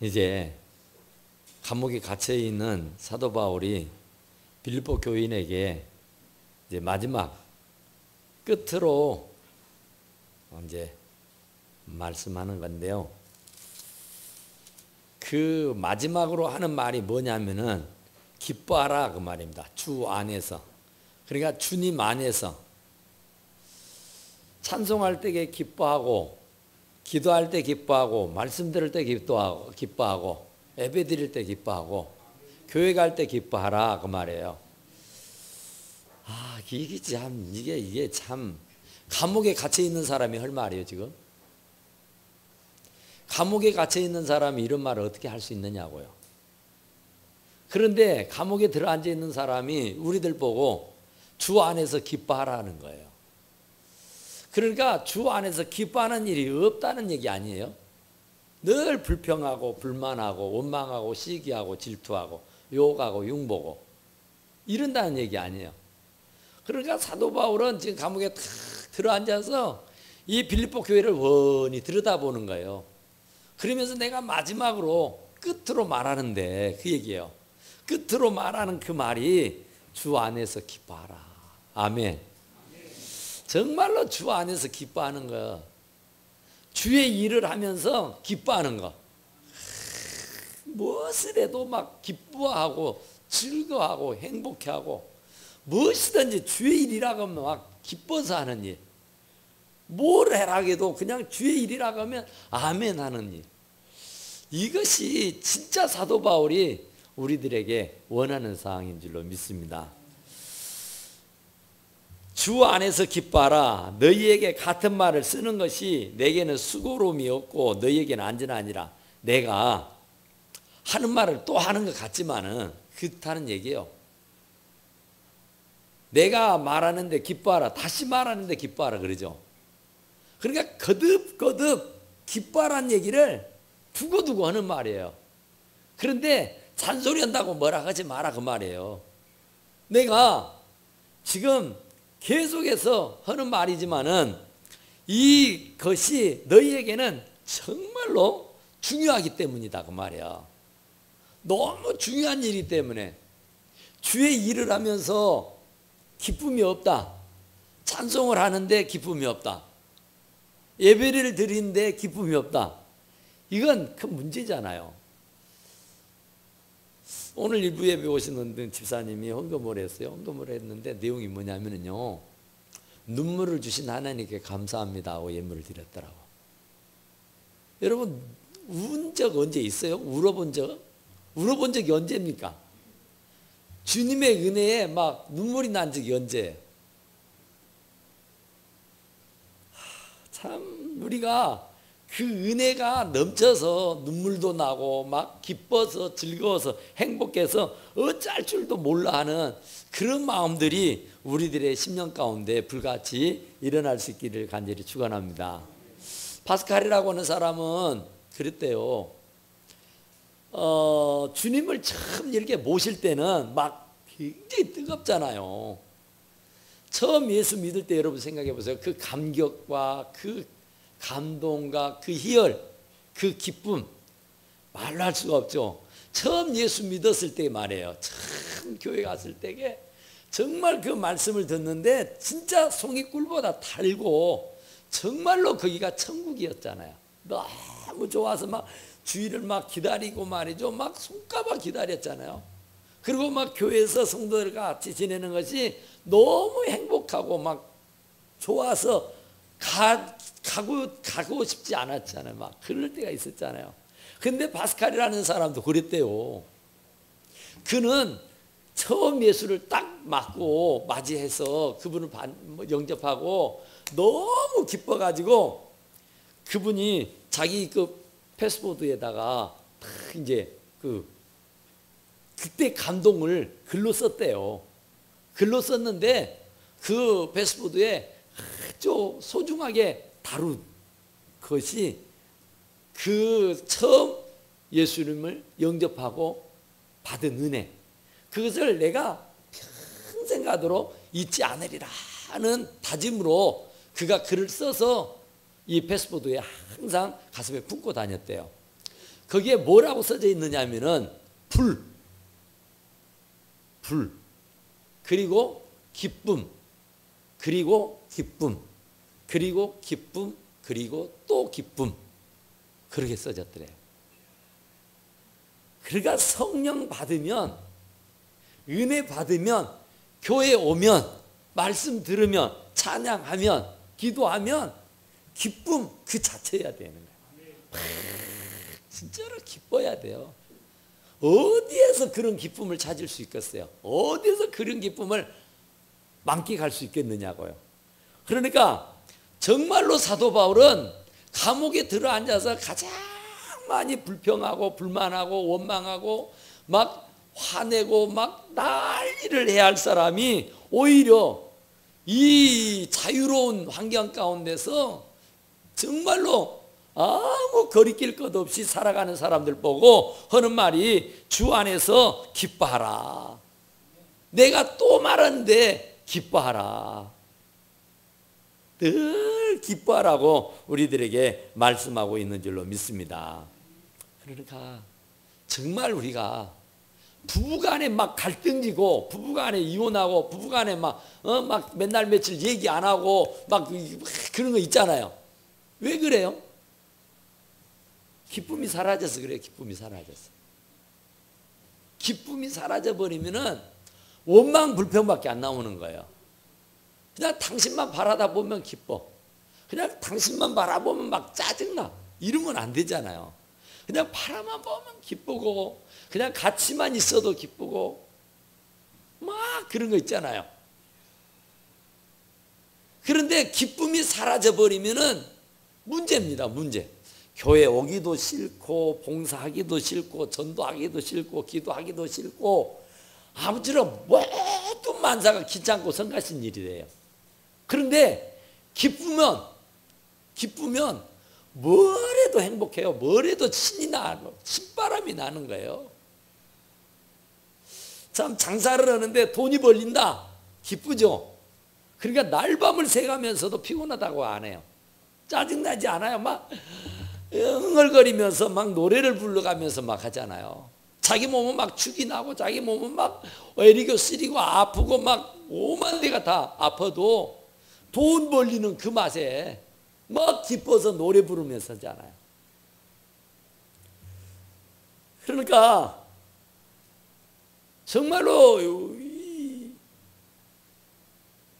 이제 감옥에 갇혀 있는 사도 바울이 빌립보 교인에게 이제 마지막 끝으로 이제 말씀하는 건데요. 그 마지막으로 하는 말이 뭐냐면은 기뻐하라 그 말입니다. 주 안에서. 그러니까 주님 안에서 찬송할 때 기뻐하고, 기도할 때 기뻐하고, 말씀 들을 때 기뻐하고, 예배 드릴 때 기뻐하고, 교회 갈 때 기뻐하라 그 말이에요. 이게 참 감옥에 갇혀 있는 사람이 할 말이에요. 지금 감옥에 갇혀 있는 사람이 이런 말을 어떻게 할 수 있느냐고요. 그런데 감옥에 들어앉아 있는 사람이 우리들 보고 주 안에서 기뻐하라는 거예요. 그러니까 주 안에서 기뻐하는 일이 없다는 얘기 아니에요. 늘 불평하고 불만하고 원망하고 시기하고 질투하고 욕하고 욕보고 이런다는 얘기 아니에요. 그러니까 사도 바울은 지금 감옥에 탁 들어앉아서 이 빌립보 교회를 원히 들여다보는 거예요. 그러면서 내가 마지막으로 끝으로 말하는데 그 얘기예요. 끝으로 말하는 그 말이 주 안에서 기뻐하라. 아멘. 정말로 주 안에서 기뻐하는 거, 주의 일을 하면서 기뻐하는 거, 무엇을 해도 막 기뻐하고 즐거워하고 행복해하고 무엇이든지 주의 일이라고 하면 막 기뻐서 하는 일, 뭘 해라 해도 그냥 주의 일이라고 하면 아멘 하는 일, 이것이 진짜 사도 바울이 우리들에게 원하는 사항인 줄로 믿습니다. 주 안에서 기뻐하라. 너희에게 같은 말을 쓰는 것이 내게는 수고로움이 없고 너희에게는 안전하니라. 내가 하는 말을 또 하는 것 같지만은 그렇다는 얘기예요. 내가 말하는데 기뻐하라, 다시 말하는데 기뻐하라 그러죠. 그러니까 거듭거듭 기뻐하라는 얘기를 두고두고 하는 말이에요. 그런데 잔소리한다고 뭐라 하지 마라 그 말이에요. 내가 지금 계속해서 하는 말이지만은 이것이 너희에게는 정말로 중요하기 때문이다 그 말이야. 너무 중요한 일이기 때문에 주의 일을 하면서 기쁨이 없다, 찬송을 하는데 기쁨이 없다, 예배를 드리는데 기쁨이 없다, 이건 큰 문제잖아요. 오늘 일부 예배 오시는 집사님이 헌금을 했어요. 헌금을 했는데 내용이 뭐냐면요, 눈물을 주신 하나님께 감사합니다 하고 예물을 드렸더라고. 여러분 운 적 언제 있어요? 울어본 적? 울어본 적이 언제입니까? 주님의 은혜에 막 눈물이 난 적이 언제예요? 참 우리가 그 은혜가 넘쳐서 눈물도 나고 막 기뻐서 즐거워서 행복해서 어쩔 줄도 몰라 하는 그런 마음들이 우리들의 심령 가운데 불같이 일어날 수 있기를 간절히 축원합니다. 파스칼이라고 하는 사람은 그랬대요. 주님을 처음 이렇게 모실 때는 막 굉장히 뜨겁잖아요. 처음 예수 믿을 때 여러분 생각해 보세요. 그 감격과 그 감동과 그 희열, 그 기쁨 말로 할 수가 없죠. 처음 예수 믿었을 때 말이에요. 처음 교회 갔을 때에 정말 그 말씀을 듣는데 진짜 송이꿀보다 달고 정말로 거기가 천국이었잖아요. 너무 좋아서 막 주일을 막 기다리고 말이죠. 막 손가락 기다렸잖아요. 그리고 막 교회에서 성도들과 같이 지내는 것이 너무 행복하고 막 좋아서 가고 싶지 않았잖아요. 막 그럴 때가 있었잖아요. 근데 파스칼이라는 사람도 그랬대요. 그는 처음 예수를 딱 맞이해서 그분을 영접하고 너무 기뻐가지고 그분이 자기 그 패스보드에다가 이제 그때 감동을 글로 썼대요. 글로 썼는데 그 패스보드에 아주 소중하게 다룬 것이 그 처음 예수님을 영접하고 받은 은혜, 그것을 내가 평생 가도록 잊지 않으리라 하는 다짐으로 그가 글을 써서 이 패스보드에 항상 가슴에 품고 다녔대요. 거기에 뭐라고 써져 있느냐면은 불, 그리고 기쁨, 그리고 기쁨, 그리고 기쁨, 그리고 또 기쁨, 그렇게 써졌더래요. 그러니까 성령 받으면, 은혜 받으면, 교회 오면, 말씀 들으면, 찬양하면, 기도하면 기쁨 그 자체여야 되는 거예요. 진짜로 기뻐야 돼요. 어디에서 그런 기쁨을 찾을 수 있겠어요? 어디에서 그런 기쁨을 만끽할 수 있겠느냐고요. 그러니까 정말로 사도 바울은 감옥에 들어앉아서 가장 많이 불평하고 불만하고 원망하고 막 화내고 막 난리를 해야 할 사람이 오히려 이 자유로운 환경 가운데서 정말로 아무 거리낄 것 없이 살아가는 사람들 보고 하는 말이 주 안에서 기뻐하라. 내가 또 말하는데 기뻐하라. 늘 기뻐하라고 우리들에게 말씀하고 있는 줄로 믿습니다. 그러니까 정말 우리가 부부간에 막 갈등지고 부부간에 이혼하고 부부간에 막 맨날 며칠 얘기 안 하고 막 그런 거 있잖아요. 왜 그래요? 기쁨이 사라져서 그래요. 기쁨이 사라져서. 기쁨이 사라져 버리면은 원망 불평밖에 안 나오는 거예요. 그냥 당신만 바라다 보면 기뻐. 그냥 당신만 바라보면 막 짜증나. 이러면 안 되잖아요. 그냥 바라만 보면 기쁘고 그냥 같이만 있어도 기쁘고 막 그런 거 있잖아요. 그런데 기쁨이 사라져 버리면은 문제입니다. 문제. 교회 오기도 싫고 봉사하기도 싫고 전도하기도 싫고 기도하기도 싫고 아무쪼록 모든 만사가 귀찮고 성가신 일이래요. 그런데 기쁘면 뭘 해도 행복해요. 뭘 해도 신이 나고 신바람이 나는 거예요. 참 장사를 하는데 돈이 벌린다. 기쁘죠. 그러니까 날밤을 새가면서도 피곤하다고 안 해요. 짜증나지 않아요. 막 흥얼거리면서 막 노래를 불러가면서 막 하잖아요. 자기 몸은 막 축이 나고 자기 몸은 막 애리고 쓰리고 아프고 막 오만 데가 다 아파도 돈 벌리는 그 맛에 막 기뻐서 노래 부르면서 하잖아요. 그러니까 정말로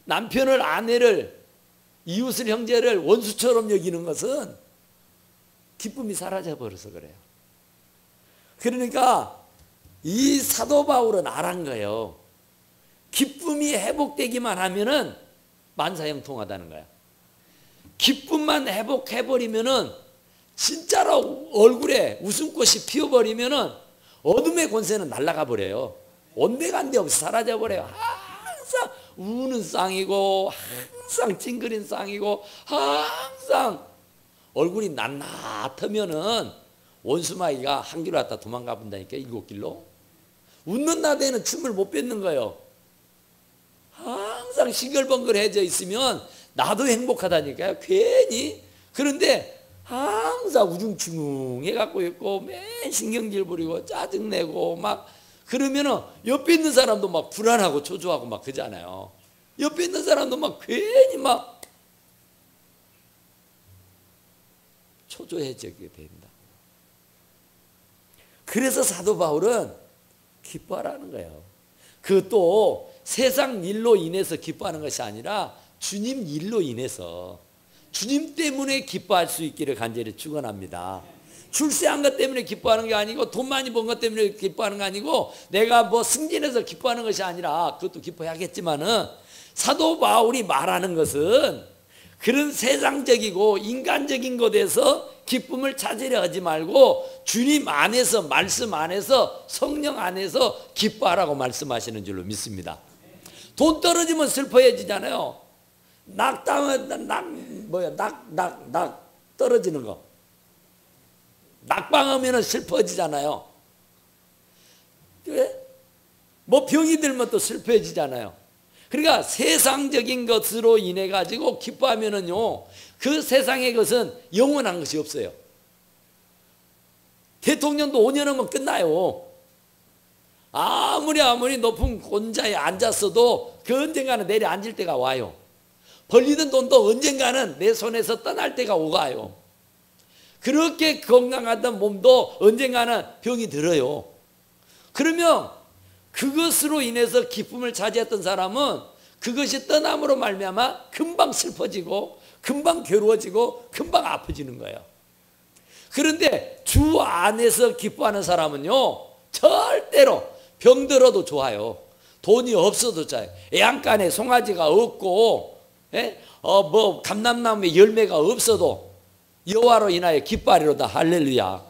남편을 아내를 이웃을 형제를 원수처럼 여기는 것은 기쁨이 사라져 버려서 그래요. 그러니까 이 사도 바울은 알한 거예요. 기쁨이 회복되기만 하면은 만사형통하다는 거야. 기쁨만 회복해버리면은 진짜로 얼굴에 웃음꽃이 피어버리면은 어둠의 권세는 날아가 버려요. 온데간데 없이 사라져 버려요. 항상 우는 쌍이고 항상 찡그린 쌍이고 항상 얼굴이 낱낱하면은 원수마귀가 한 길로 왔다 도망가 본다니까. 7길로. 웃는 나대에는 춤을 못 뱉는 거예요. 항상 싱글벙글해져 있으면 나도 행복하다니까요. 괜히. 그런데 항상 우중충 해갖고 있고 맨 신경질 부리고 짜증내고 막 그러면은 옆에 있는 사람도 막 불안하고 초조하고 막 그러잖아요. 옆에 있는 사람도 막 괜히 막 초조해지게 된다. 그래서 사도 바울은 기뻐하라는 거예요. 그것도 세상 일로 인해서 기뻐하는 것이 아니라 주님 일로 인해서 주님 때문에 기뻐할 수 있기를 간절히 축원합니다. 출세한 것 때문에 기뻐하는 게 아니고 돈 많이 번 것 때문에 기뻐하는 게 아니고 내가 뭐 승진해서 기뻐하는 것이 아니라 그것도 기뻐해야겠지만은 사도 바울이 말하는 것은 그런 세상적이고 인간적인 것에서 기쁨을 찾으려 하지 말고 주님 안에서 말씀 안에서 성령 안에서 기뻐하라고 말씀하시는 줄로 믿습니다. 돈 떨어지면 슬퍼해지잖아요. 낙 떨어지는 거. 낙방하면 슬퍼지잖아요. 왜? 뭐 병이 들면 또 슬퍼지잖아요. 그러니까 세상적인 것으로 인해 가지고 기뻐하면은요, 그 세상의 것은 영원한 것이 없어요. 대통령도 5년 하면 끝나요. 아무리 높은 권자에 앉았어도 그 언젠가는 내려앉을 때가 와요. 벌리던 돈도 언젠가는 내 손에서 떠날 때가 오가요. 그렇게 건강하던 몸도 언젠가는 병이 들어요. 그러면 그것으로 인해서 기쁨을 차지했던 사람은 그것이 떠남으로 말미암아 금방 슬퍼지고 금방 괴로워지고 금방 아파지는 거예요. 그런데 주 안에서 기뻐하는 사람은요, 절대로 병들어도 좋아요. 돈이 없어도 좋아요. 애양간에 송아지가 없고 감람나무에 열매가 없어도 여호와로 인하여 기뻐하리로다. 할렐루야.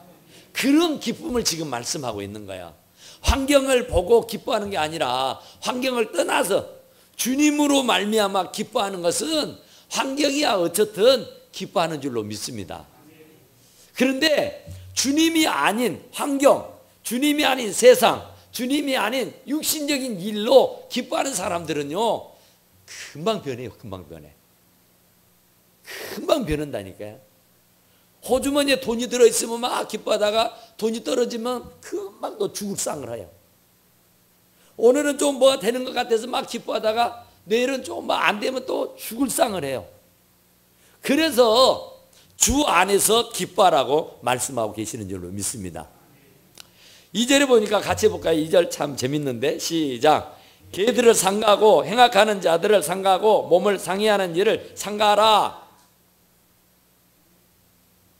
그런 기쁨을 지금 말씀하고 있는 거야. 환경을 보고 기뻐하는 게 아니라 환경을 떠나서 주님으로 말미암아 기뻐하는 것은 환경이야 어쨌든 기뻐하는 줄로 믿습니다. 그런데 주님이 아닌 환경, 주님이 아닌 세상, 주님이 아닌 육신적인 일로 기뻐하는 사람들은요, 금방 변해요. 금방 변해. 금방 변한다니까요. 호주머니에 돈이 들어있으면 막 기뻐하다가 돈이 떨어지면 금방 또 죽을 상을 해요. 오늘은 좀 뭐가 되는 것 같아서 막 기뻐하다가 내일은 좀 뭐 안 되면 또 죽을 상을 해요. 그래서 주 안에서 기뻐하라고 말씀하고 계시는 줄로 믿습니다. 2절에 보니까 같이 해볼까요? 2절 참 재밌는데 시작. 개들을 상가하고 행악하는 자들을 상가하고 몸을 상해하는 일을 상가하라.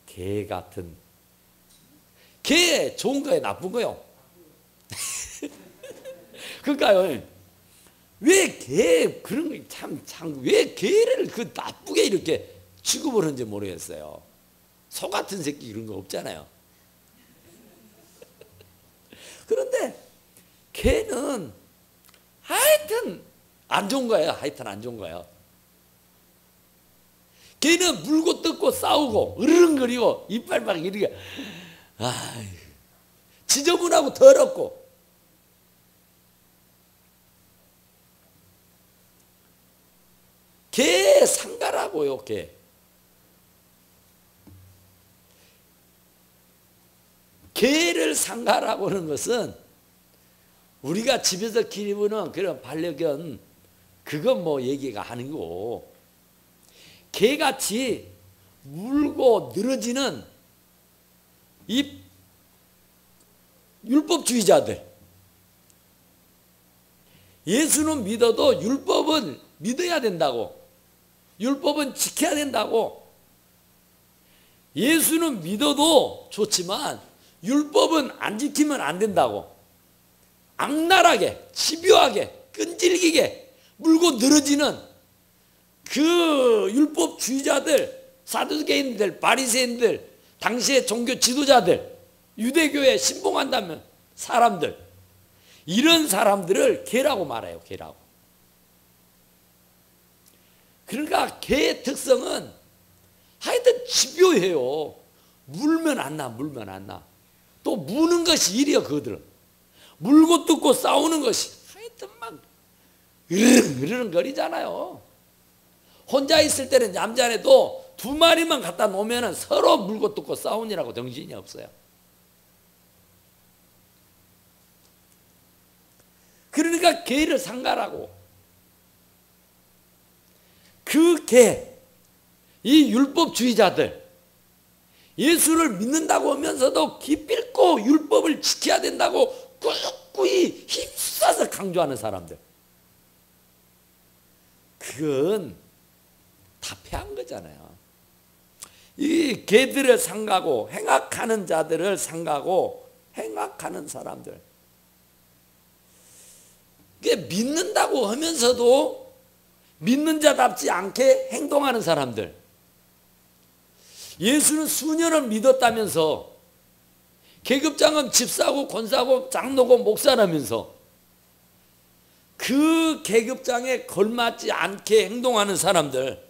개 같은, 개 좋은 거예요, 나쁜 거요? 그러니까요, 왜 개 그런 거 참 왜 개를 그 나쁘게 이렇게 취급을 하는지 모르겠어요. 소 같은 새끼 이런 거 없잖아요. 그런데 개는 하여튼 안 좋은 거예요. 하여튼 안 좋은 거예요. 걔는 물고 뜯고 싸우고 으르렁거리고 이빨 막 이렇게 지저분하고 더럽고, 개 상가라고요. 개를 상가라고 하는 것은 우리가 집에서 키우는 그런 반려견 그건 뭐 얘기가 아니고, 개같이 물고 늘어지는 이 율법주의자들, 예수는 믿어도 율법은 믿어야 된다고, 율법은 지켜야 된다고, 예수는 믿어도 좋지만 율법은 안 지키면 안 된다고, 악랄하게 집요하게 끈질기게 물고 늘어지는 그 율법주의자들, 사두개인들, 바리새인들, 당시의 종교 지도자들, 유대교에 신봉한다면 사람들, 이런 사람들을 개라고 말해요. 개라고. 그러니까 개의 특성은 하여튼 집요해요. 물면 안 나, 물면 안 나. 또 무는 것이 일이요. 그들은 물고 뜯고 싸우는 것이 하여튼 막 으르렁거리잖아요. 혼자 있을 때는 얌전해도 두 마리만 갖다 놓으면 서로 물고 뜯고 싸우느라고 정신이 없어요. 그러니까 개를 상가라고. 그 개, 이 율법주의자들, 예수를 믿는다고 하면서도 기필코 율법을 지켜야 된다고 꾹꾹이 힘써서 강조하는 사람들, 그건 다 패한 거잖아요. 이 개들을 상가고 행악하는 자들을 상가고 행악하는 사람들, 이게 믿는다고 하면서도 믿는 자답지 않게 행동하는 사람들, 예수는 수년을 믿었다면서 계급장은 집사고 권사고 장로고 목사라면서 그 계급장에 걸맞지 않게 행동하는 사람들,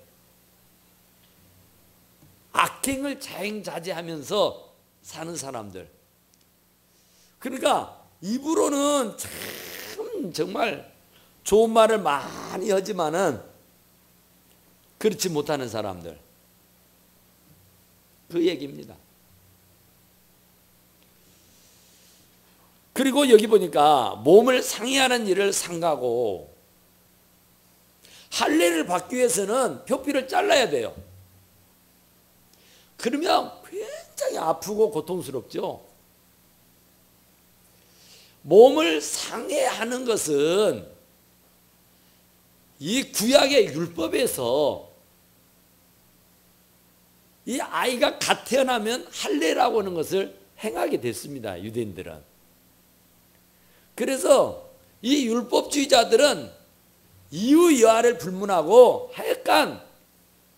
악행을 자행자제하면서 사는 사람들, 그러니까 입으로는 참 정말 좋은 말을 많이 하지만은 그렇지 못하는 사람들, 그 얘기입니다. 그리고 여기 보니까 몸을 상해하는 일을 삼가고, 할례를 받기 위해서는 표피를 잘라야 돼요. 그러면 굉장히 아프고 고통스럽죠. 몸을 상해하는 것은 이 구약의 율법에서 이 아이가 갓 태어나면 할례라고 하는 것을 행하게 됐습니다. 유대인들은. 그래서 이 율법주의자들은 이유 여하를 불문하고 하여간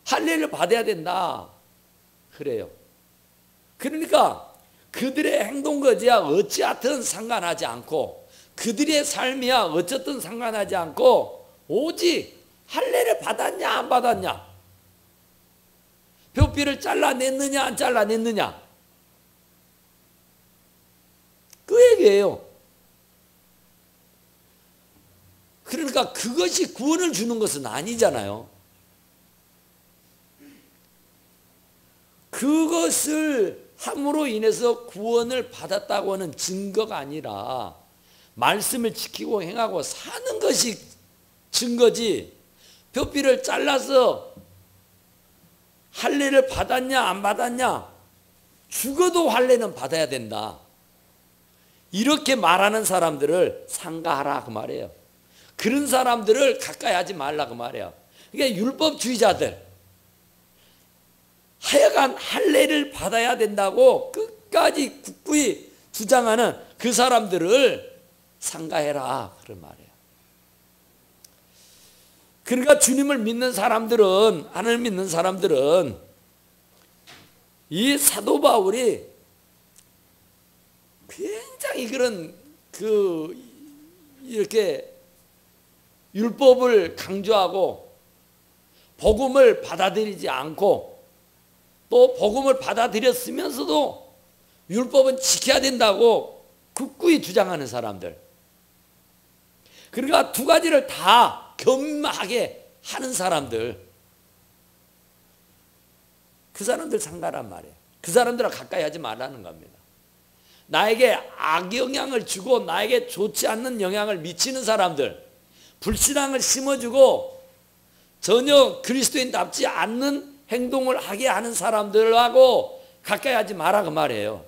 할례를 받아야 된다 그래요. 그러니까 그들의 행동거지야 어찌하든 상관하지 않고, 그들의 삶이야 어쨌든 상관하지 않고, 오직 할례를 받았냐 안 받았냐, 표피를 잘라냈느냐 안 잘라냈느냐, 그 얘기예요. 그러니까 그것이 구원을 주는 것은 아니잖아요. 그것을 함으로 인해서 구원을 받았다고 하는 증거가 아니라 말씀을 지키고 행하고 사는 것이 증거지, 표피를 잘라서 할례를 받았냐 안 받았냐, 죽어도 할례는 받아야 된다, 이렇게 말하는 사람들을 삼가하라 그 말이에요. 그런 사람들을 가까이 하지 말라 그 말이에요. 그러니까 율법주의자들, 하여간 할례를 받아야 된다고 끝까지 굳건히 주장하는 그 사람들을 삼가해라 그런 말이에요. 그러니까 주님을 믿는 사람들은, 하나님을 믿는 사람들은 이 사도 바울이 굉장히 그런 이렇게 율법을 강조하고 복음을 받아들이지 않고, 또 복음을 받아들였으면서도 율법은 지켜야 된다고 굳건히 주장하는 사람들, 그러니까 두 가지를 다 겸하게 하는 사람들, 그 사람들 상가란 말이에요. 그 사람들과 가까이 하지 말라는 겁니다. 나에게 악영향을 주고 나에게 좋지 않는 영향을 미치는 사람들, 불신앙을 심어주고 전혀 그리스도인답지 않는 행동을 하게 하는 사람들하고 가까이 하지 마라 그 말이에요.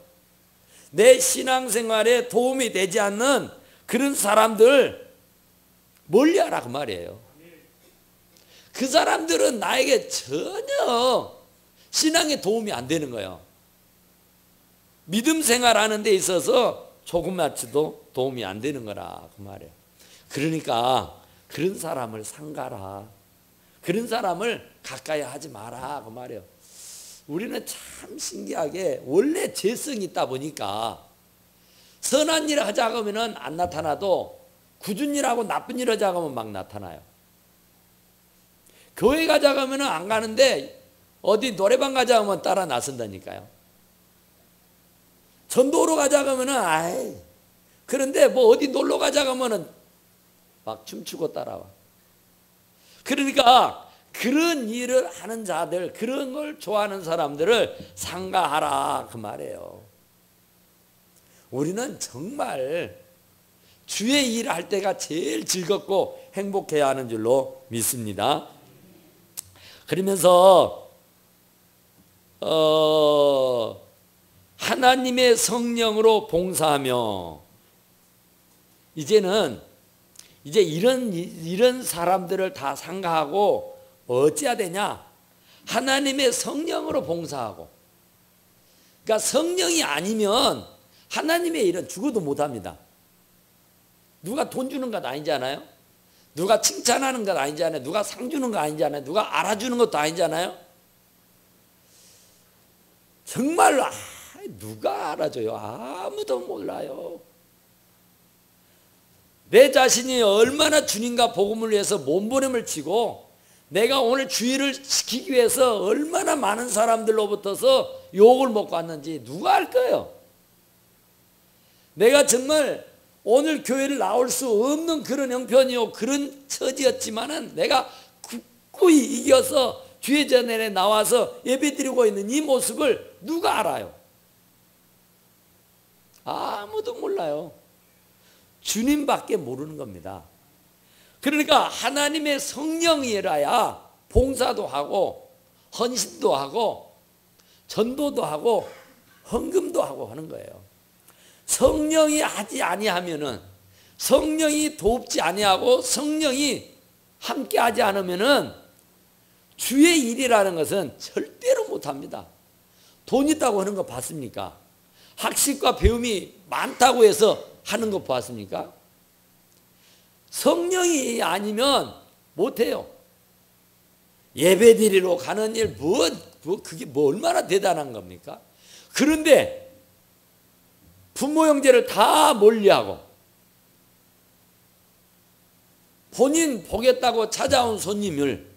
내 신앙생활에 도움이 되지 않는 그런 사람들 멀리하라 그 말이에요. 그 사람들은 나에게 전혀 신앙에 도움이 안 되는 거예요. 믿음 생활하는 데 있어서 조금만치도 도움이 안 되는 거라 그 말이에요. 그러니까 그런 사람을 삼가라, 그런 사람을 가까이 하지 마라 그 말이에요. 우리는 참 신기하게 원래 죄성이 있다 보니까 선한 일을 하자고 하면 안 나타나도 굳은 일하고 나쁜 일을 하자고 하면 막 나타나요. 교회 가자고 하면 안 가는데 어디 노래방 가자고 하면 따라 나선다니까요. 전도로 가자고 하면 아이, 그런데 뭐 어디 놀러 가자고 하면 막 춤추고 따라와. 그러니까 그런 일을 하는 자들, 그런 걸 좋아하는 사람들을 삼가하라 그 말이에요. 우리는 정말 주의 일을 할 때가 제일 즐겁고 행복해야 하는 줄로 믿습니다. 그러면서 하나님의 성령으로 봉사하며, 이제는 이제 이런 사람들을 다 삼가하고 어찌해야 되냐? 하나님의 성령으로 봉사하고. 그러니까 성령이 아니면 하나님의 일은 죽어도 못합니다. 누가 돈 주는 것 아니잖아요. 누가 칭찬하는 것 아니잖아요. 누가 상 주는 거 아니잖아요. 누가 알아주는 것도 아니잖아요. 정말로 누가 알아줘요? 아무도 몰라요. 내 자신이 얼마나 주님과 복음을 위해서 몸부림을 치고 내가 오늘 주의를 시키기 위해서 얼마나 많은 사람들로부터서 욕을 먹고 왔는지 누가 알 거예요? 내가 정말 오늘 교회를 나올 수 없는 그런 형편이요, 그런 처지였지만은 내가 굳건히 이겨서 주의 전에 나와서 예배드리고 있는 이 모습을 누가 알아요? 아무도 몰라요. 주님밖에 모르는 겁니다. 그러니까 하나님의 성령이라야 봉사도 하고 헌신도 하고 전도도 하고 헌금도 하고 하는 거예요. 성령이 하지 아니하면은, 성령이 돕지 아니하고 성령이 함께하지 않으면은 주의 일이라는 것은 절대로 못합니다. 돈 있다고 하는 거 봤습니까? 학식과 배움이 많다고 해서 하는 거 봤습니까? 성령이 아니면 못해요. 예배드리러 가는 일, 그게 얼마나 대단한 겁니까? 그런데 부모 형제를 다 멀리하고 본인 보겠다고 찾아온 손님을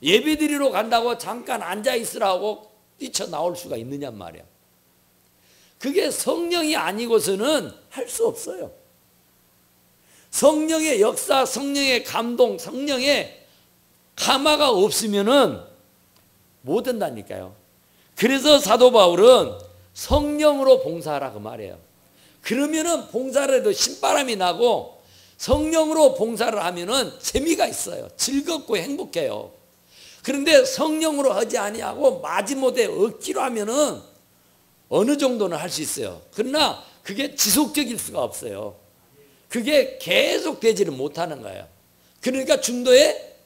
예배드리러 간다고 잠깐 앉아 있으라고 뛰쳐나올 수가 있느냐 말이야. 그게 성령이 아니고서는 할 수 없어요. 성령의 역사, 성령의 감동, 성령의 감화가 없으면은 못 된다니까요. 그래서 사도 바울은 성령으로 봉사하라 그 말이에요. 그러면은 봉사를 해도 신바람이 나고 성령으로 봉사를 하면은 재미가 있어요. 즐겁고 행복해요. 그런데 성령으로 하지 아니하고 마지못해 억지로 하면은 어느 정도는 할 수 있어요. 그러나 그게 지속적일 수가 없어요. 그게 계속되지를 못하는 거예요. 그러니까 중도에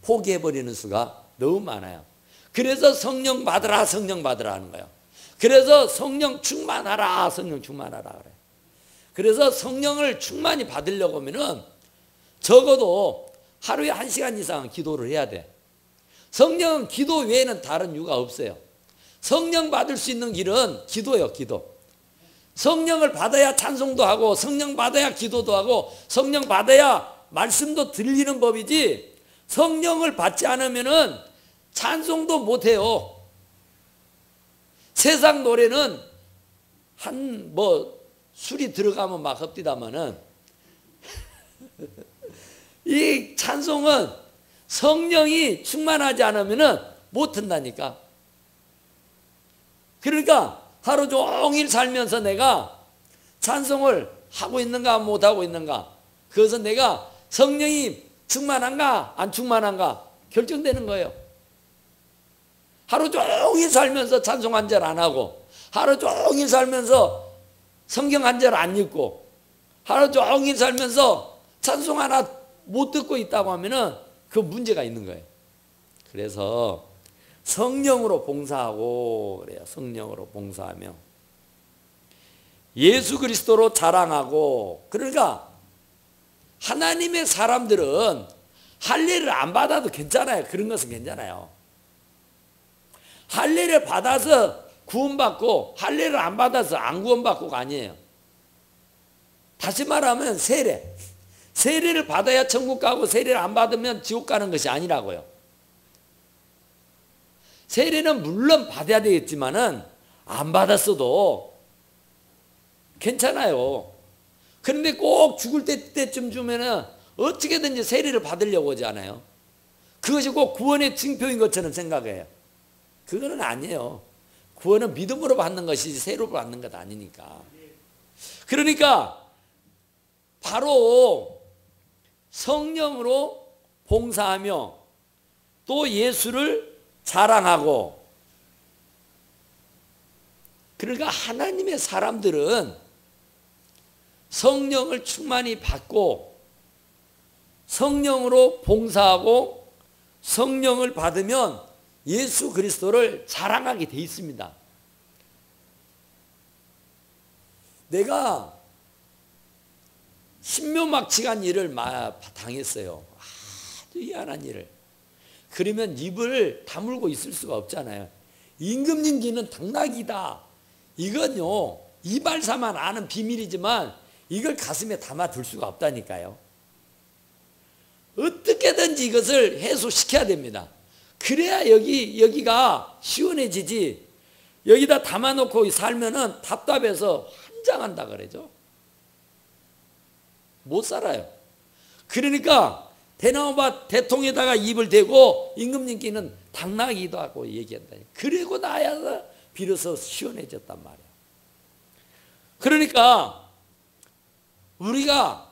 포기해버리는 수가 너무 많아요. 그래서 성령 받으라, 성령 받으라 하는 거예요. 그래서 성령 충만하라, 성령 충만하라 그래요. 그래서 성령을 충만히 받으려고 하면은 적어도 하루에 1시간 이상 기도를 해야 돼. 성령은 기도 외에는 다른 이유가 없어요. 성령 받을 수 있는 길은 기도예요, 기도. 성령을 받아야 찬송도 하고 성령 받아야 기도도 하고 성령 받아야 말씀도 들리는 법이지, 성령을 받지 않으면은 찬송도 못해요. 세상 노래는 술이 들어가면 막 흡디다마는 이 찬송은 성령이 충만하지 않으면은 못 한다니까. 그러니까 하루 종일 살면서 내가 찬송을 하고 있는가 못하고 있는가, 그것은 내가 성령이 충만한가 안 충만한가 결정되는 거예요. 하루 종일 살면서 찬송 한 절 안 하고, 하루 종일 살면서 성경 한 절 안 읽고, 하루 종일 살면서 찬송 하나 못 듣고 있다고 하면은 그 문제가 있는 거예요. 그래서 성령으로 봉사하고 그래요. 성령으로 봉사하며 예수 그리스도로 자랑하고. 그러니까 하나님의 사람들은 할례를 안 받아도 괜찮아요. 그런 것은 괜찮아요. 할례를 받아서 구원받고 할례를 안 받아서 안 구원받고가 아니에요. 다시 말하면 세례를 받아야 천국 가고 세례를 안 받으면 지옥 가는 것이 아니라고요. 세례는 물론 받아야 되겠지만은 안 받았어도 괜찮아요. 그런데 꼭 죽을 때쯤 주면은 어떻게든지 세례를 받으려고 하지 않아요? 그것이 꼭 구원의 징표인 것처럼 생각해요. 그거는 아니에요. 구원은 믿음으로 받는 것이지 세례로 받는 것 아니니까. 그러니까 바로 성령으로 봉사하며 또 예수를 자랑하고. 그러니까 하나님의 사람들은 성령을 충만히 받고 성령으로 봉사하고 성령을 받으면 예수 그리스도를 자랑하게 돼 있습니다. 내가 신묘막측한 일을 당했어요. 아주 희한한 일을. 그러면 입을 다물고 있을 수가 없잖아요. 임금님기는 당나귀다. 이건요, 이발사만 아는 비밀이지만 이걸 가슴에 담아둘 수가 없다니까요. 어떻게든지 이것을 해소시켜야 됩니다. 그래야 여기가 시원해지지. 여기다 담아놓고 살면은 답답해서 환장한다 그러죠. 못 살아요. 그러니까 대나무밭 대통에다가 입을 대고 임금님께는 당나귀도 하고 얘기한다. 그리고 나야 비로소 시원해졌단 말이야. 그러니까 우리가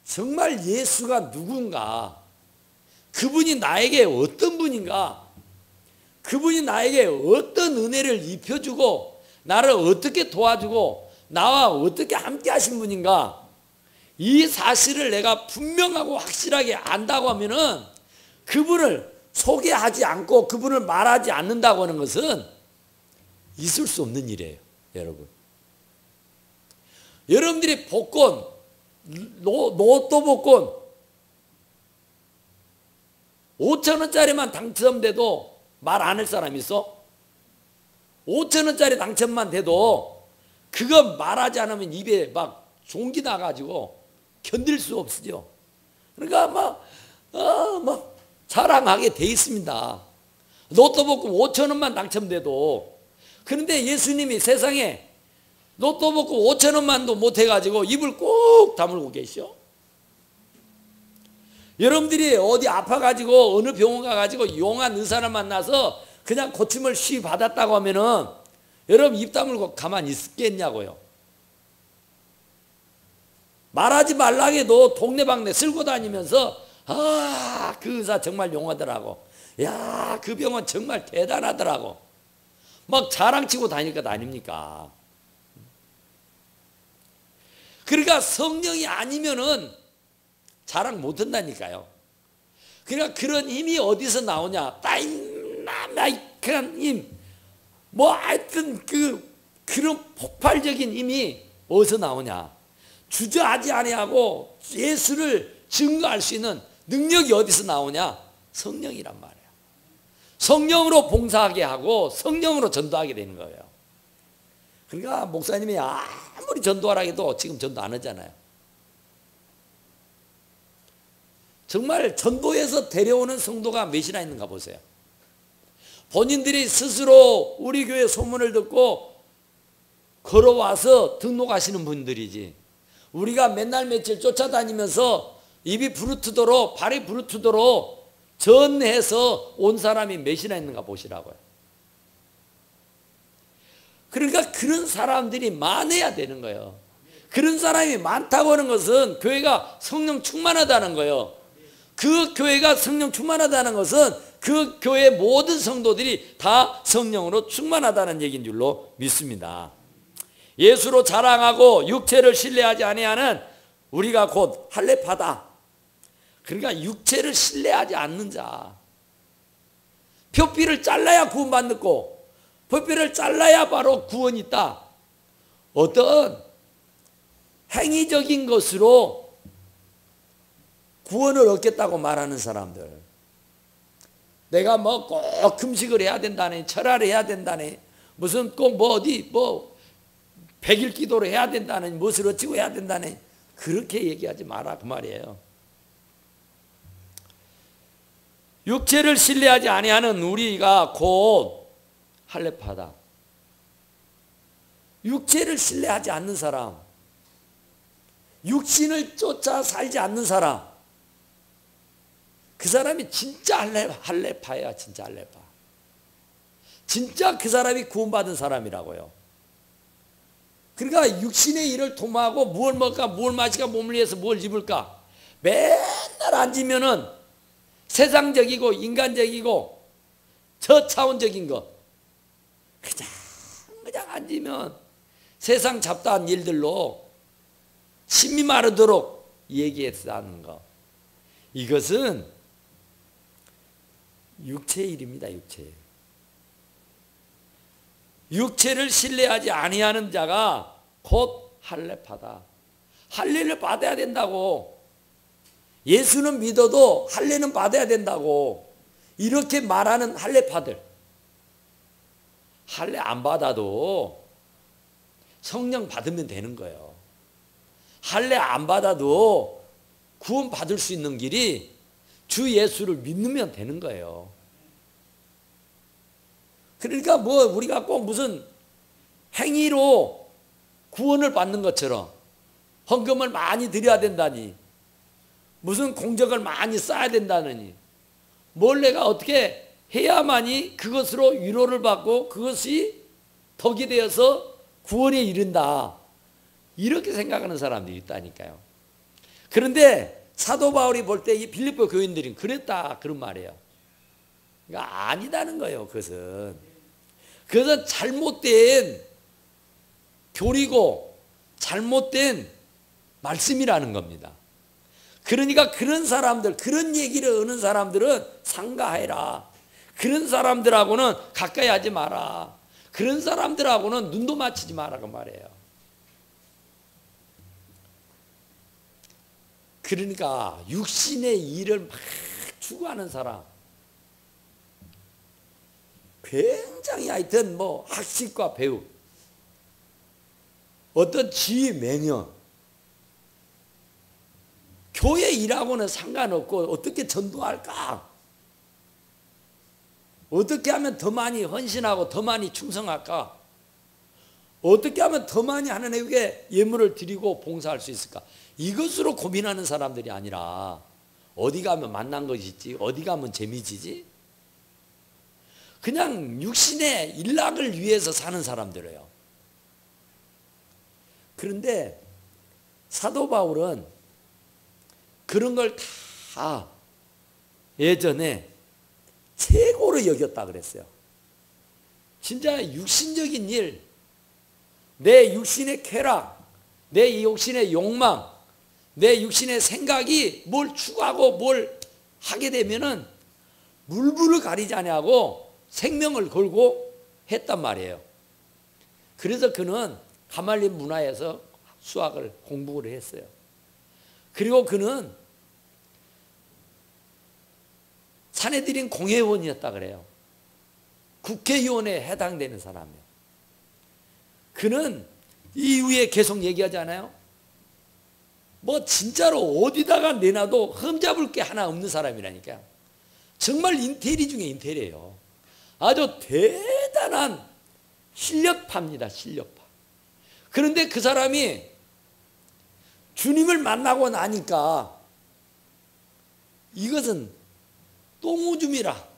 정말 예수가 누군가, 그분이 나에게 어떤 분인가, 그분이 나에게 어떤 은혜를 입혀주고 나를 어떻게 도와주고 나와 어떻게 함께 하신 분인가, 이 사실을 내가 분명하고 확실하게 안다고 하면은 그분을 소개하지 않고 그분을 말하지 않는다고 하는 것은 있을 수 없는 일이에요, 여러분. 여러분들이 복권, 로또 복권 5,000원짜리만 당첨돼도 말 안 할 사람 있어? 5,000원짜리 당첨만 돼도 그거 말하지 않으면 입에 막 종기 나가지고 견딜 수 없으죠. 그러니까 막 자랑하게 돼 있습니다. 로또 복권 5,000원만 당첨돼도. 그런데 예수님이 세상에 로또 복권 5,000원만도 못 해가지고 입을 꾹 다물고 계시오. 여러분들이 어디 아파가지고 어느 병원 가가지고 용한 의사를 만나서 그냥 고침을 쉬 받았다고 하면은 여러분 입 다물고 가만히 있겠냐고요. 말하지 말라 해도 동네방네 쓸고 다니면서 그 의사 정말 용하더라고. 야, 그 병원 정말 대단하더라고. 막 자랑치고 다닐 것 아닙니까? 그러니까 성령이 아니면은 자랑 못한다니까요. 그러니까 그런 힘이 어디서 나오냐? 다이나마이크한 힘, 뭐 하여튼 그런 폭발적인 힘이 어디서 나오냐? 주저하지 아니하고 예수를 증거할 수 있는 능력이 어디서 나오냐? 성령이란 말이에요. 성령으로 봉사하게 하고 성령으로 전도하게 되는 거예요. 그러니까 목사님이 아무리 전도하라 해도 지금 전도 안 하잖아요. 정말 전도에서 데려오는 성도가 몇이나 있는가 보세요. 본인들이 스스로 우리 교회 소문을 듣고 걸어와서 등록하시는 분들이지, 우리가 맨날 며칠 쫓아다니면서 입이 부르트도록 발이 부르트도록 전해서 온 사람이 몇이나 있는가 보시라고요. 그러니까 그런 사람들이 많아야 되는 거예요. 그런 사람이 많다고 하는 것은 교회가 성령 충만하다는 거예요. 그 교회가 성령 충만하다는 것은 그 교회 모든 성도들이 다 성령으로 충만하다는 얘기인 줄로 믿습니다. 예수로 자랑하고 육체를 신뢰하지 아니하는 우리가 곧 할례파다. 그러니까 육체를 신뢰하지 않는 자, 표피를 잘라야 구원받는 거, 표피를 잘라야 바로 구원이 있다. 어떤 행위적인 것으로 구원을 얻겠다고 말하는 사람들, 내가 뭐 꼭 금식을 해야 된다네, 철야를 해야 된다네, 무슨 꼭 뭐 어디 뭐 100일 기도를 해야 된다네, 무엇을 어찌고 해야 된다네, 그렇게 얘기하지 마라 그 말이에요. 육체를 신뢰하지 아니하는 우리가 곧 할례파다. 육체를 신뢰하지 않는 사람, 육신을 쫓아 살지 않는 사람, 그 사람이 진짜 할례파야. 진짜 할례파. 진짜 그 사람이 구원받은 사람이라고요. 그러니까 육신의 일을 도모하고 무엇 먹을까, 무엇 마실까, 몸을 위해서 뭘 입을까 맨날 앉으면은 세상적이고 인간적이고 저차원적인 것 그냥 앉으면 세상 잡다한 일들로 침이 마르도록 얘기해서 하는 거, 이것은 육체의 일입니다. 육체를 신뢰하지 아니하는 자가 곧 할례파다. 할례를 받아야 된다고, 예수는 믿어도 할례는 받아야 된다고 이렇게 말하는 할례파들, 할례 안 받아도 성령 받으면 되는 거예요. 할례 안 받아도 구원 받을 수 있는 길이 주 예수를 믿으면 되는 거예요. 그러니까 뭐 우리가 꼭 무슨 행위로 구원을 받는 것처럼 헌금을 많이 드려야 된다니, 무슨 공적을 많이 쌓아야 된다느니, 뭘 내가 어떻게 해야만이 그것으로 위로를 받고 그것이 덕이 되어서 구원에 이른다, 이렇게 생각하는 사람들이 있다니까요. 그런데 사도 바울이 볼 때 이 빌립보 교인들이 그랬다 그런 말이에요. 그러니까 아니다는 거예요. 그것은 잘못된 교리고 잘못된 말씀이라는 겁니다. 그러니까 그런 사람들, 그런 얘기를 하는 사람들은 삼가해라. 그런 사람들하고는 가까이 하지 마라. 그런 사람들하고는 눈도 맞추지 마라 그 말이에요. 그러니까 육신의 일을 막 추구하는 사람, 굉장히 하여튼 뭐 학식과 배우, 어떤 지위 명예, 교회 일하고는 상관없고 어떻게 전도할까? 어떻게 하면 더 많이 헌신하고 더 많이 충성할까? 어떻게 하면 더 많이 하나님께 예물을 드리고 봉사할 수 있을까? 이것으로 고민하는 사람들이 아니라 어디 가면 만난 것이지, 어디 가면 재미지지? 그냥 육신의 일락을 위해서 사는 사람들이에요. 그런데 사도 바울은 그런 걸 다 예전에 최고로 여겼다 그랬어요. 진짜 육신적인 일, 내 육신의 쾌락, 내 육신의 욕망, 내 육신의 생각이 뭘 추구하고 뭘 하게 되면은 물불을 가리지 아니하고 생명을 걸고 했단 말이에요. 그래서 그는 가말리엘 문화에서 수학을 공부를 했어요. 그리고 그는 산헤드린 공회의원이었다 그래요. 국회의원에 해당되는 사람이에요. 그는 이후에 계속 얘기하잖아요. 뭐 진짜로 어디다가 내놔도 흠잡을 게 하나 없는 사람이라니까요. 정말 인테리 중에 인테리예요. 아주 대단한 실력파입니다. 실력파. 그런데 그 사람이 주님을 만나고 나니까 이것은 똥오줌이라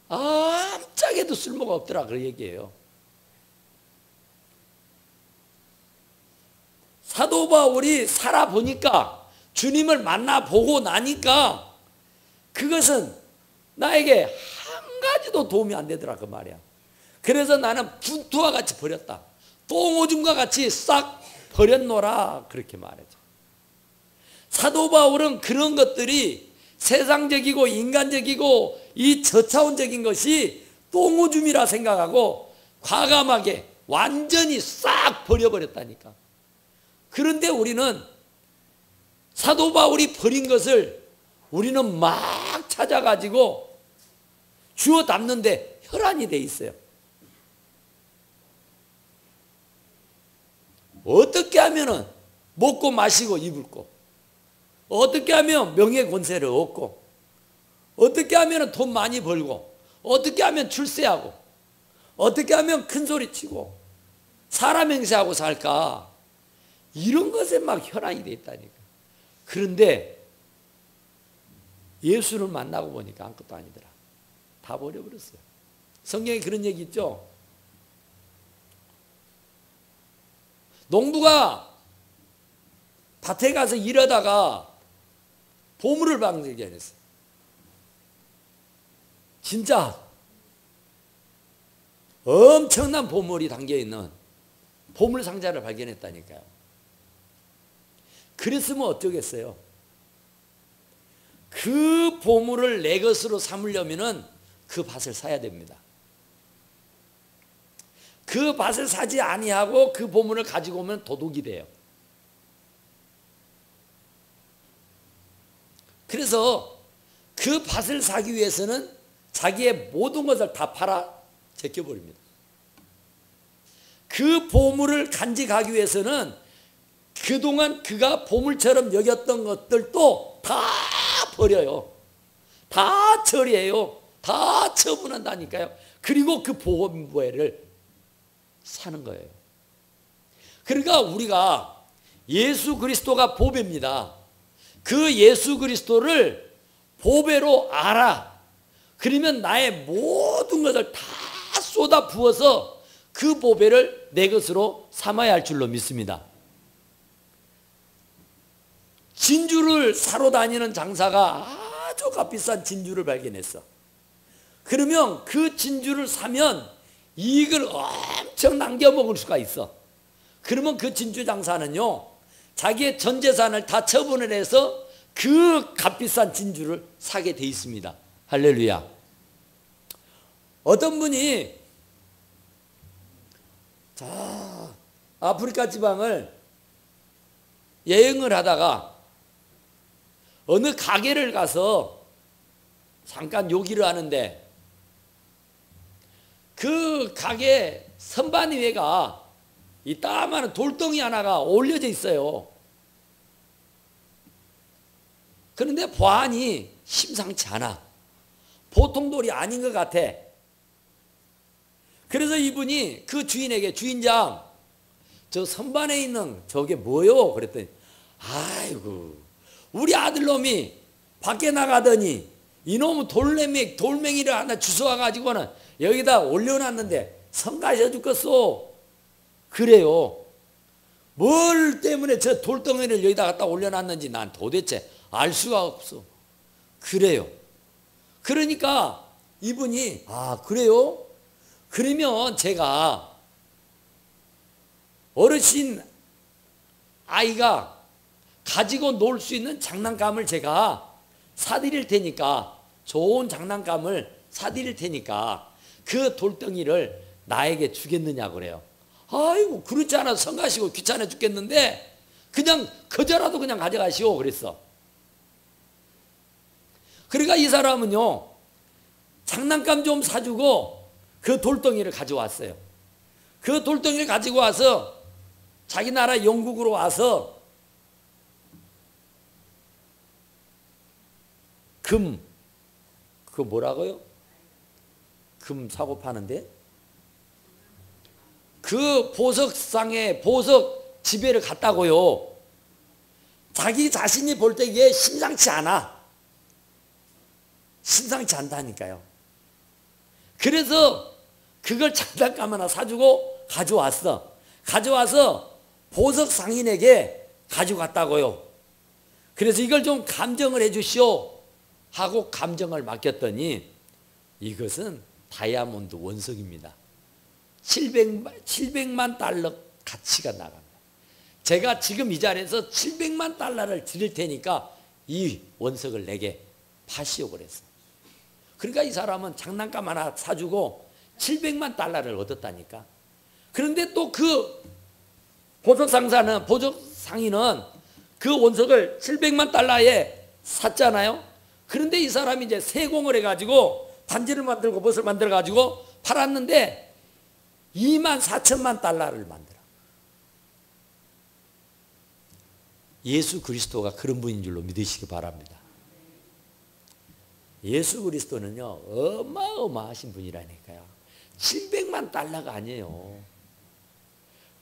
아무짝에도 쓸모가 없더라 그 얘기예요. 사도 바울이 살아보니까 주님을 만나보고 나니까 그것은 나에게 한 가지도 도움이 안 되더라 그 말이야. 그래서 나는 분투와 같이 버렸다. 똥오줌과 같이 싹 버렸노라 그렇게 말하죠. 사도 바울은 그런 것들이 세상적이고 인간적이고 이 저차원적인 것이 똥오줌이라 생각하고 과감하게 완전히 싹 버려버렸다니까. 그런데 우리는 사도 바울이 버린 것을 우리는 막 찾아가지고 주워 담는데 혈안이 돼 있어요. 어떻게 하면은 먹고 마시고 입을 거, 어떻게 하면 명예 권세를 얻고, 어떻게 하면 돈 많이 벌고, 어떻게 하면 출세하고, 어떻게 하면 큰 소리 치고 사람 행세하고 살까, 이런 것에 막 혈안이 돼 있다니까. 그런데 예수를 만나고 보니까 아무것도 아니더라. 다 버려버렸어요. 성경에 그런 얘기 있죠. 농부가 밭에 가서 일하다가 보물을 발견했어요. 진짜 엄청난 보물이 담겨있는 보물 상자를 발견했다니까요. 그랬으면 어쩌겠어요. 그 보물을 내 것으로 삼으려면 그 밭을 사야 됩니다. 그 밭을 사지 아니하고 그 보물을 가지고 오면 도둑이 돼요. 그래서 그 밭을 사기 위해서는 자기의 모든 것을 다 팔아 제껴버립니다. 그 보물을 간직하기 위해서는 그동안 그가 보물처럼 여겼던 것들도 다 버려요. 다 처리해요. 다 처분한다니까요. 그리고 그 보물을 사는 거예요. 그러니까 우리가 예수 그리스도가 보배입니다. 그 예수 그리스도를 보배로 알아. 그러면 나의 모든 것을 다 쏟아 부어서 그 보배를 내 것으로 삼아야 할 줄로 믿습니다. 진주를 사러 다니는 장사가 아주 값비싼 진주를 발견했어. 그러면 그 진주를 사면 이익을 엄청 남겨 먹을 수가 있어. 그러면 그 진주 장사는요, 자기의 전 재산을 다 처분을 해서 그 값비싼 진주를 사게 돼 있습니다. 할렐루야. 어떤 분이 아프리카 지방을 여행을 하다가 어느 가게를 가서 잠깐 요기를 하는데 그 가게 선반 위에가 이 따만한 돌덩이 하나가 올려져 있어요. 그런데 보안이 심상치 않아. 보통 돌이 아닌 것 같아. 그래서 이분이 그 주인에게, 주인장, 저 선반에 있는 저게 뭐요? 그랬더니, 아이고, 우리 아들놈이 밖에 나가더니 이놈은 돌멩이를 하나 주워와가지고는 여기다 올려놨는데 성가셔 죽겠어. 그래요. 뭘 때문에 저 돌덩이를 여기다 갖다 올려놨는지 난 도대체 알 수가 없어. 그래요. 그러니까 이분이, 아, 그래요? 그러면 제가 어르신 아이가 가지고 놀 수 있는 장난감을 제가 사드릴 테니까, 좋은 장난감을 사드릴 테니까 그 돌덩이를 나에게 주겠느냐 그래요. 아이고, 그렇지 않아도 성가시고 귀찮아 죽겠는데 그냥 그저라도 그냥 가져가시오 그랬어. 그러니까 이 사람은요, 장난감 좀 사주고 그 돌덩이를 가져왔어요. 그 돌덩이를 가지고 와서 자기 나라 영국으로 와서 그거 뭐라고요? 금 사고 파는데 그 보석상에 보석 지배를 갔다고요. 자기 자신이 볼 때 이게 심상치 않아. 심상치 않다니까요. 그래서 그걸 장난감 하나 사주고 가져왔어. 가져와서 보석 상인에게 가져갔다고요. 그래서 이걸 좀 감정을 해 주시오 하고 감정을 맡겼더니 이것은 다이아몬드 원석입니다. 700만 달러 가치가 나갑니다. 제가 지금 이 자리에서 700만 달러를 드릴 테니까 이 원석을 내게 파시오 그랬어. 그러니까 이 사람은 장난감 하나 사주고 700만 달러를 얻었다니까. 그런데 또 그 보석 상인은 그 원석을 700만 달러에 샀잖아요. 그런데 이 사람이 이제 세공을 해가지고 반지를 만들고 못을 만들어가지고 팔았는데 2만 4천만 달러를 만들어. 예수 그리스도가 그런 분인 줄로 믿으시기 바랍니다. 예수 그리스도는요, 어마어마하신 분이라니까요. 700만 달러가 아니에요.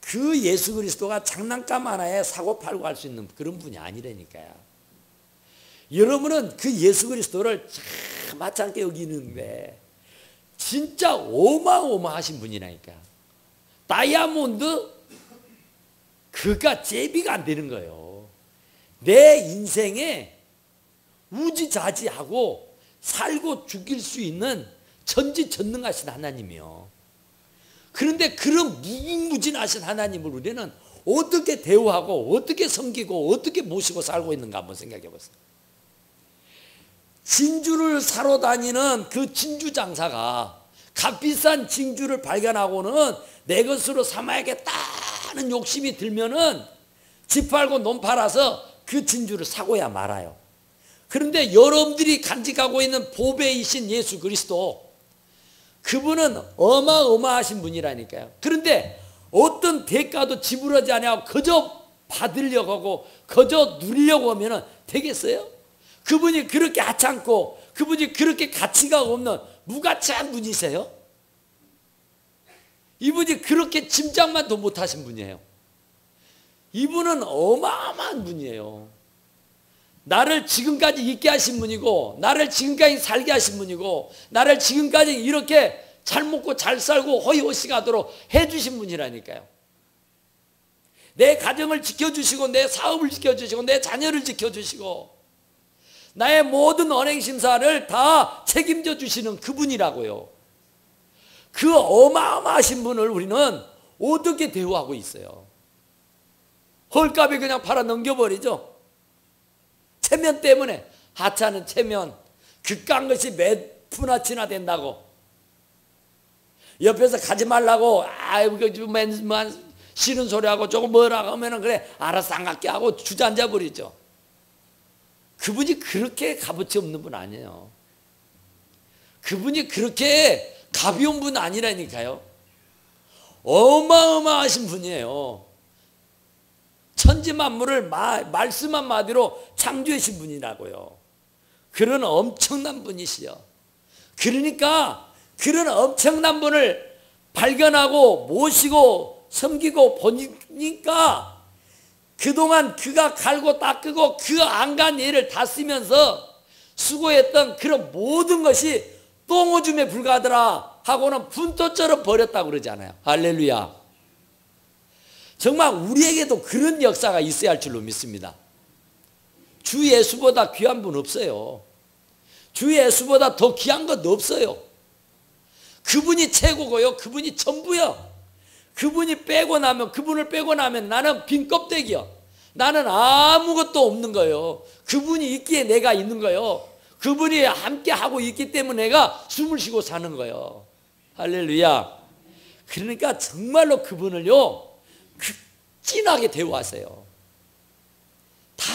그 예수 그리스도가 장난감 하나에 사고 팔고 할 수 있는 그런 분이 아니라니까요. 여러분은 그 예수 그리스도를 참 마땅하게 여기는데 진짜 어마어마하신 분이라니까. 다이아몬드 그가 제비가 안 되는 거예요. 내 인생에 우지자지하고 살고 죽일 수 있는 전지전능하신 하나님이요. 그런데 그런 무궁무진하신 하나님을 우리는 어떻게 대우하고 어떻게 섬기고 어떻게 모시고 살고 있는가 한번 생각해 보세요. 진주를 사러 다니는 그 진주 장사가 값비싼 진주를 발견하고는 내 것으로 삼아야겠다는 욕심이 들면은 집 팔고 논 팔아서 그 진주를 사고야 말아요. 그런데 여러분들이 간직하고 있는 보배이신 예수 그리스도, 그분은 어마어마하신 분이라니까요. 그런데 어떤 대가도 지불하지 않냐고 그저 받으려고 하고 그저 누리려고 하면 되겠어요? 그분이 그렇게 하찮고 그분이 그렇게 가치가 없는 무가치한 분이세요? 이분이 그렇게 짐작만도 못하신 분이에요. 이분은 어마어마한 분이에요. 나를 지금까지 있게 하신 분이고, 나를 지금까지 살게 하신 분이고, 나를 지금까지 이렇게 잘 먹고 잘 살고 호의호식하도록 해주신 분이라니까요. 내 가정을 지켜주시고 내 사업을 지켜주시고 내 자녀를 지켜주시고 나의 모든 언행심사를 다 책임져 주시는 그분이라고요. 그 어마어마하신 분을 우리는 어떻게 대우하고 있어요? 헐값에 그냥 팔아 넘겨버리죠. 체면 때문에. 하찮은 체면, 그깟 것이 몇 푼어치나 된다고 옆에서 가지 말라고 아이고 맨만 싫은 소리하고 조금 뭐라고 하면은 그래 알아서 안 갖게 하고 주저앉아 버리죠. 그분이 그렇게 값어치 없는 분 아니에요. 그분이 그렇게 가벼운 분 아니라니까요. 어마어마하신 분이에요. 천지 만물을 말씀 한마디로 창조하신 분이라고요. 그런 엄청난 분이시요. 그러니까 그런 엄청난 분을 발견하고 모시고 섬기고 보니까 그동안 그가 갈고 닦고 그 안간 일을 다 쓰면서 수고했던 그런 모든 것이 똥오줌에 불과하더라 하고는 분토처럼 버렸다고 그러잖아요. 할렐루야. 정말 우리에게도 그런 역사가 있어야 할 줄로 믿습니다. 주 예수보다 귀한 분 없어요. 주 예수보다 더 귀한 것 없어요. 그분이 최고고요. 그분이 전부요. 그분을 빼고 나면 나는 빈 껍데기요. 나는 아무것도 없는 거예요. 그분이 있기에 내가 있는 거예요. 그분이 함께 하고 있기 때문에 내가 숨을 쉬고 사는 거예요. 할렐루야. 그러니까 정말로 그분을요 극진하게 대우하세요. 다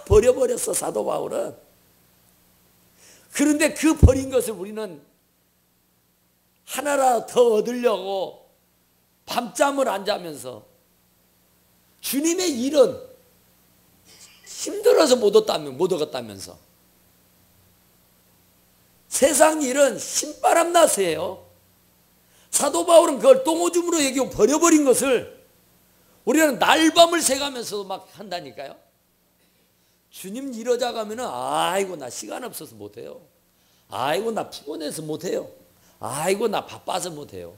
버려버렸어 사도 바울은. 그런데 그 버린 것을 우리는 하나라도 더 얻으려고 밤잠을 안 자면서 주님의 일은 힘들어서 못 얻었다면서 세상 일은 신바람 나세요. 사도 바울은 그걸 똥오줌으로 여기고 버려버린 것을 우리는 날밤을 새가면서도 막 한다니까요. 주님 이러자 가면은 아이고 나 시간 없어서 못해요. 아이고 나 피곤해서 못해요. 아이고 나 바빠서 못해요.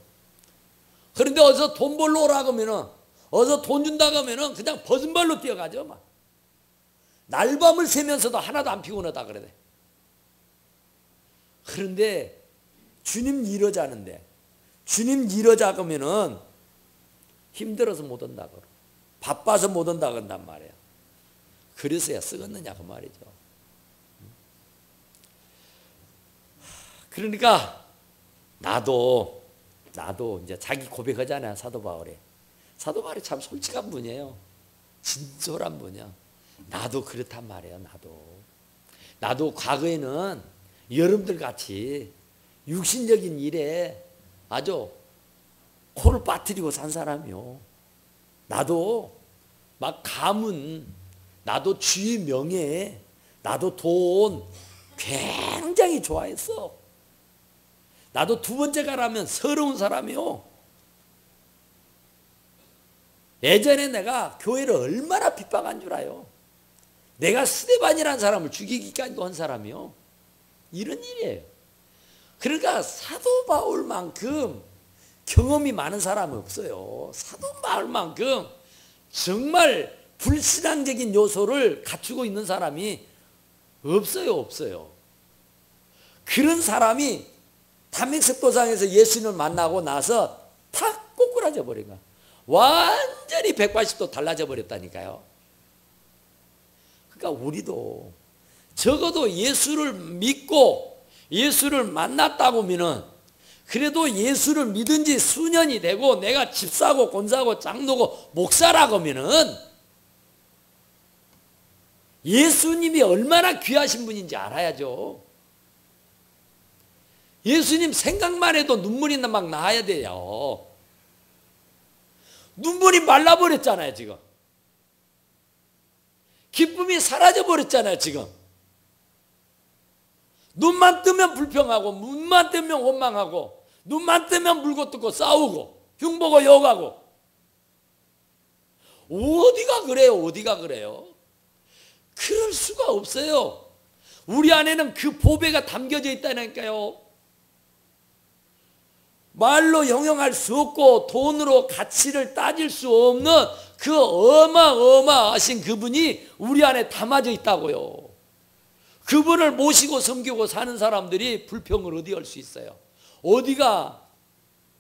그런데 어서 돈 벌러 오라고 하면은 어서 돈 준다고 하면은 그냥 벗은 발로 뛰어가죠. 막. 날밤을 새면서도 하나도 안 피곤하다 그래. 그런데 주님 이러자는데 주님 이러자 그러면은 힘들어서 못 온다고 바빠서 못 온다고 한단 말이에요. 그래서야 쓰겠느냐 그 말이죠. 그러니까 나도 이제 자기 고백하잖아요. 사도 바울이 참 솔직한 분이에요. 진솔한 분이야. 나도 그렇단 말이에요. 나도 과거에는 여러분들 같이 육신적인 일에 아주 코를 빠뜨리고 산 사람이요. 나도 막 가문, 나도 주의 명예, 나도 돈 굉장히 좋아했어. 나도 두 번째 가라면 서러운 사람이요. 예전에 내가 교회를 얼마나 핍박한 줄 알아요. 내가 스데반이라는 사람을 죽이기까지도 한 사람이요. 이런 일이에요. 그러니까 사도 바울만큼 경험이 많은 사람은 없어요. 사도 바울만큼 정말 불신앙적인 요소를 갖추고 있는 사람이 없어요. 그런 사람이 담메섹도상에서 예수님을 만나고 나서 탁 꼬꾸라져 버린 거야. 완전히 180도 달라져 버렸다니까요. 그러니까 우리도 적어도 예수를 믿고 예수를 만났다고 하면은 그래도 예수를 믿은 지 수년이 되고 내가 집사고 권사고 장로고 목사라고 하면은 예수님이 얼마나 귀하신 분인지 알아야죠. 예수님 생각만 해도 눈물이 막 나야 돼요. 눈물이 말라버렸잖아요 지금. 기쁨이 사라져버렸잖아요 지금. 눈만 뜨면 불평하고 눈만 뜨면 원망하고 눈만 뜨면 물고 뜯고 싸우고 흉보고 욕하고 어디가 그래요? 그럴 수가 없어요. 우리 안에는 그 보배가 담겨져 있다니까요. 말로 형용할 수 없고 돈으로 가치를 따질 수 없는 그 어마어마하신 그분이 우리 안에 담아져 있다고요. 그분을 모시고 섬기고 사는 사람들이 불평을 어디 할 수 있어요? 어디가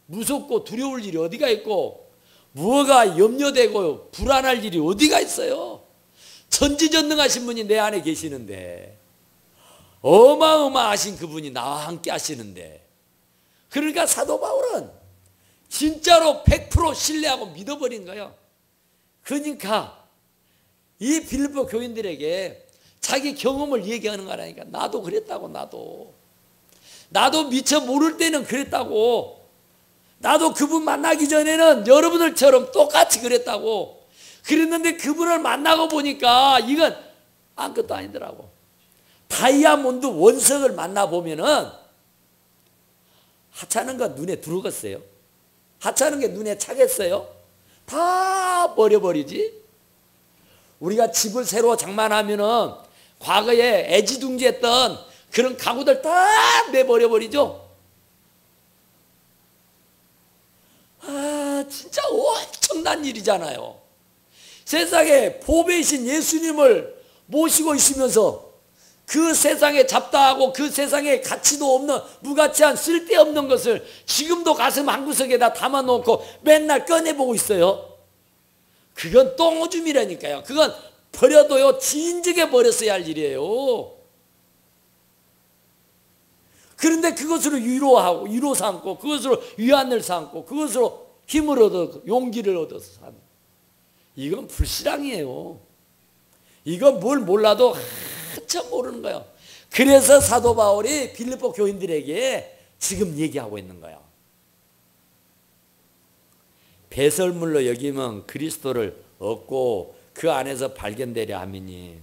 무섭고 두려울 일이 어디가 있고 무엇가 염려되고 불안할 일이 어디가 있어요? 전지전능하신 분이 내 안에 계시는데, 어마어마하신 그분이 나와 함께 하시는데, 그러니까 사도 바울은 진짜로 100% 신뢰하고 믿어버린 거예요. 그러니까 이 빌립보 교인들에게 자기 경험을 얘기하는 거라니까. 나도 그랬다고. 나도 미처 모를 때는 그랬다고. 나도 그분 만나기 전에는 여러분들처럼 똑같이 그랬다고. 그랬는데 그분을 만나고 보니까 이건 아무것도 아니더라고. 다이아몬드 원석을 만나보면은 하찮은 거 눈에 들어갔어요? 하찮은 게 눈에 차겠어요? 다 버려버리지. 우리가 집을 새로 장만하면은 과거에 애지중지했던 그런 가구들 다 내버려버리죠. 진짜 엄청난 일이잖아요. 세상에 보배이신 예수님을 모시고 있으면서 그 세상에 잡다하고 그 세상에 가치도 없는 무가치한 쓸데없는 것을 지금도 가슴 한구석에다 담아놓고 맨날 꺼내보고 있어요. 그건 똥오줌이라니까요. 그건 버려도요 진즉에 버렸어야 할 일이에요. 그런데 그것으로 위로하고 위로 삼고 그것으로 위안을 삼고 그것으로 힘을 얻어 용기를 얻어서 사는, 이건 불신앙이에요. 이건 뭘 몰라도 한참 모르는 거예요. 그래서 사도 바울이 빌립보 교인들에게 지금 얘기하고 있는 거예요. 배설물로 여기면 그리스도를 얻고 그 안에서 발견되려 함이니,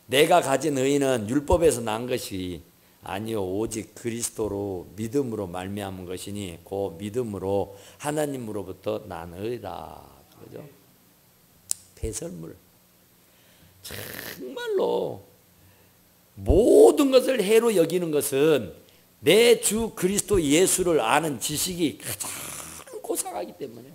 내가 가진 의는 율법에서 난 것이 아니요 오직 그리스도로 믿음으로 말미암은 것이니 그 믿음으로 하나님으로부터 나느니라. 그죠? 배설물. 정말로 모든 것을 해로 여기는 것은 내 주 그리스도 예수를 아는 지식이 가장 고상하기 때문에,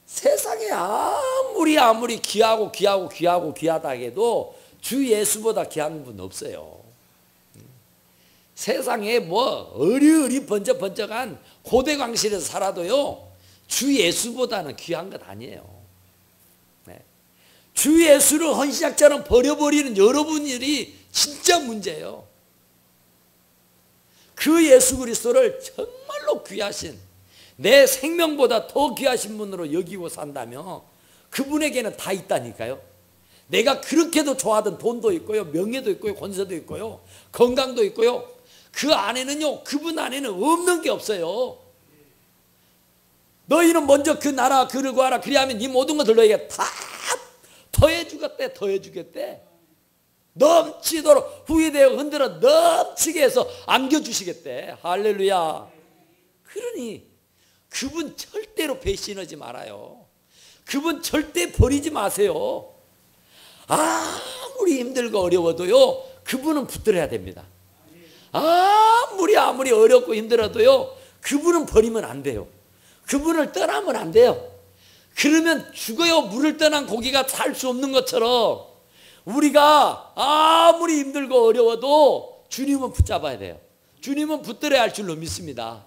세상에 아무리 귀하다 해도 주 예수보다 귀한 분 없어요. 세상에 뭐 어리어리 번쩍번쩍한 고대 광실에서 살아도요 주 예수보다는 귀한 것 아니에요. 주 예수를 헌신약처럼 버려버리는 여러분들이 진짜 문제예요. 그 예수 그리스도를 정말로 귀하신, 내 생명보다 더 귀하신 분으로 여기고 산다면 그분에게는 다 있다니까요. 내가 그렇게도 좋아하던 돈도 있고요, 명예도 있고요, 권세도 있고요, 건강도 있고요, 그 안에는요 그분 안에는 없는 게 없어요. 너희는 먼저 그 나라 그를 구하라, 그리하면 이 모든 것을 너희에게 다 더해주겠대. 넘치도록 후회되어 흔들어 넘치게 해서 안겨주시겠대. 할렐루야. 그러니 그분 절대로 배신하지 말아요. 그분 절대 버리지 마세요. 아무리 힘들고 어려워도요 그분은 붙들어야 됩니다. 아무리 어렵고 힘들어도요 그분은 버리면 안 돼요. 그분을 떠나면 안 돼요. 그러면 죽어요. 물을 떠난 고기가 살 수 없는 것처럼 우리가 아무리 힘들고 어려워도 주님은 붙잡아야 돼요. 주님은 붙들어야 할 줄로 믿습니다.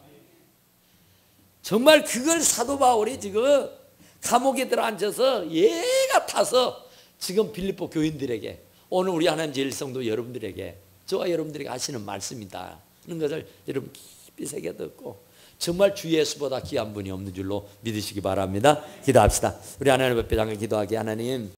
정말 그걸 사도 바울이 지금 감옥에 들어앉아서 얘가 타서 지금 빌립보 교인들에게, 오늘 우리 하나님 제일성도 여러분들에게, 저와 여러분들에게 하시는 말씀이다 하는 것을 여러분 깊이 새겨 듣고 정말 주 예수보다 귀한 분이 없는 줄로 믿으시기 바랍니다. 기도합시다. 우리 하나님 앞에 잠깐 기도하게. 하나님,